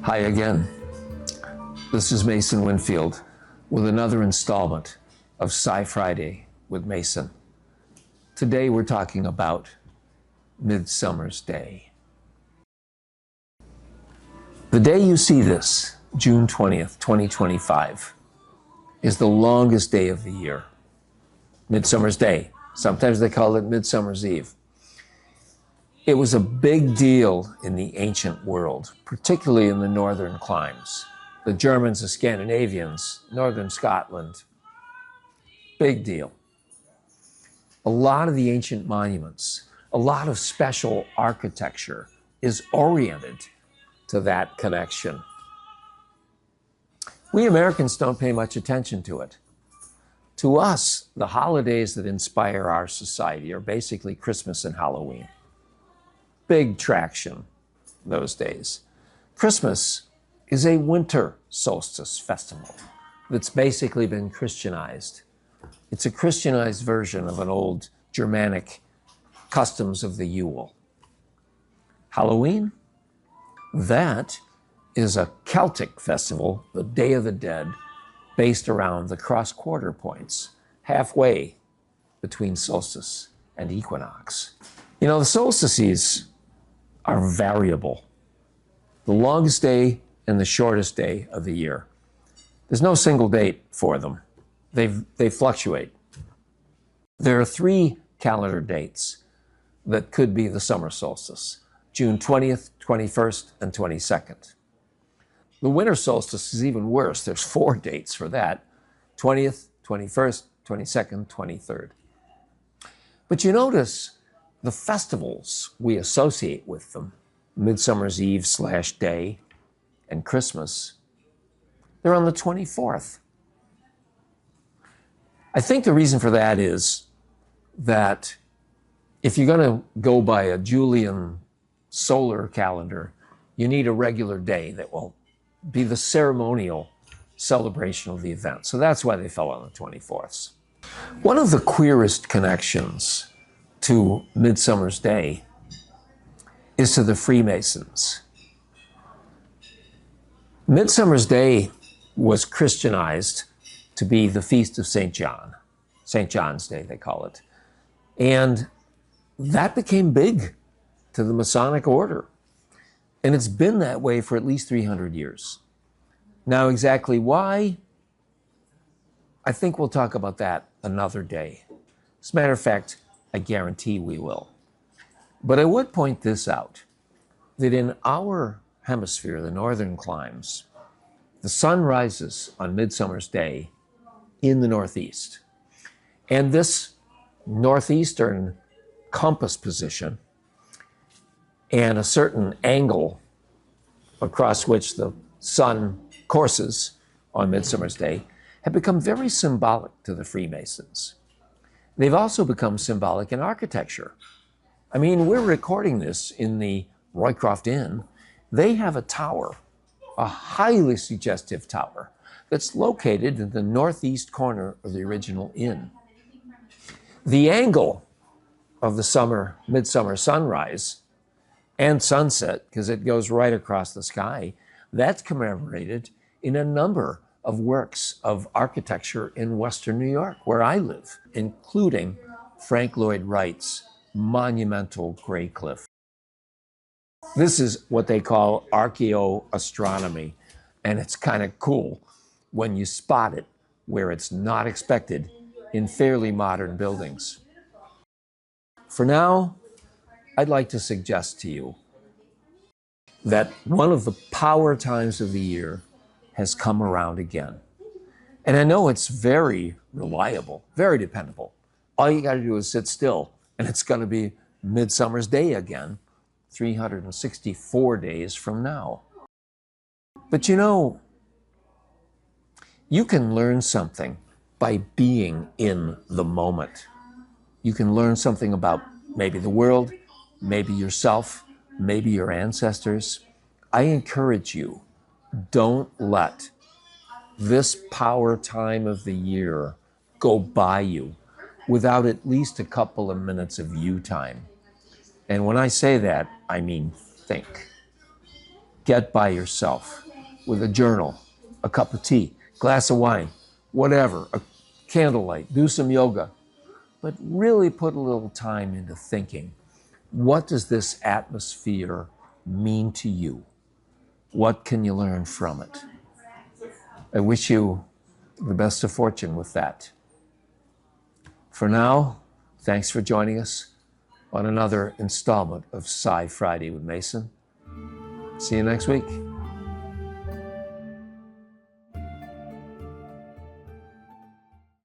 Hi again. This is Mason Winfield with another installment of Psi-Friday with Mason. Today we're talking about Midsummer's Day. The day you see this, June 20th, 2025, is the longest day of the year. Midsummer's Day. Sometimes they call it Midsummer's Eve. It was a big deal in the ancient world, particularly in the northern climes. The Germans, the Scandinavians, northern Scotland, big deal. A lot of the ancient monuments, a lot of special architecture is oriented to that connection. We Americans don't pay much attention to it. To us, the holidays that inspire our society are basically Christmas and Halloween. Big traction those days. Christmas is a winter solstice festival that's basically been Christianized. It's a Christianized version of an old Germanic customs of the Yule. Halloween, that is a Celtic festival, the Day of the Dead, based around the cross-quarter points, halfway between solstice and equinox. You know, the solstices are variable. The longest day and the shortest day of the year. There's no single date for them. They fluctuate. There are 3 calendar dates that could be the summer solstice: June 20th, 21st, and 22nd. The winter solstice is even worse. There's 4 dates for that: 20th, 21st, 22nd, 23rd. But you notice the festivals we associate with them, Midsummer's Eve/Day and Christmas, they're on the 24th. I think the reason for that is that if you're going to go by a Julian solar calendar, you need a regular day that will be the ceremonial celebration of the event. So that's why they fell on the 24th. One of the queerest connections to Midsummer's Day is to the Freemasons. Midsummer's Day was Christianized to be the feast of St. John. St. John's Day, they call it. And that became big to the Masonic order. And it's been that way for at least 300 years. Now, exactly why? I think we'll talk about that another day. As a matter of fact, I guarantee we will. But I would point this out, that in our hemisphere, the northern climes, the sun rises on Midsummer's Day in the northeast. And this northeastern compass position and a certain angle across which the sun courses on Midsummer's Day have become very symbolic to the Freemasons. They've also become symbolic in architecture. I mean, we're recording this in the Roycroft Inn. They have a tower, a highly suggestive tower, that's located in the northeast corner of the original inn. The angle of the midsummer sunrise and sunset, because it goes right across the sky, that's commemorated in a number of works of architecture in Western New York, where I live, including Frank Lloyd Wright's monumental Gray Cliff. This is what they call archaeoastronomy, and it's kind of cool when you spot it where it's not expected in fairly modern buildings. For now, I'd like to suggest to you that one of the power times of the year has come around again. And I know it's very reliable, very dependable. All you got to do is sit still, and it's going to be Midsummer's Day again, 364 days from now. But you know, you can learn something by being in the moment. You can learn something about maybe the world, maybe yourself, maybe your ancestors. I encourage you, don't let this power time of the year go by you without at least a couple of minutes of you time. And when I say that, I mean think. get by yourself with a journal, a cup of tea, glass of wine, whatever, a candlelight, do some yoga, but really put a little time into thinking, what does this atmosphere mean to you? What can you learn from it? I wish you the best of fortune with that. For now, thanks for joining us on another installment of Psi Friday with Mason. See you next week.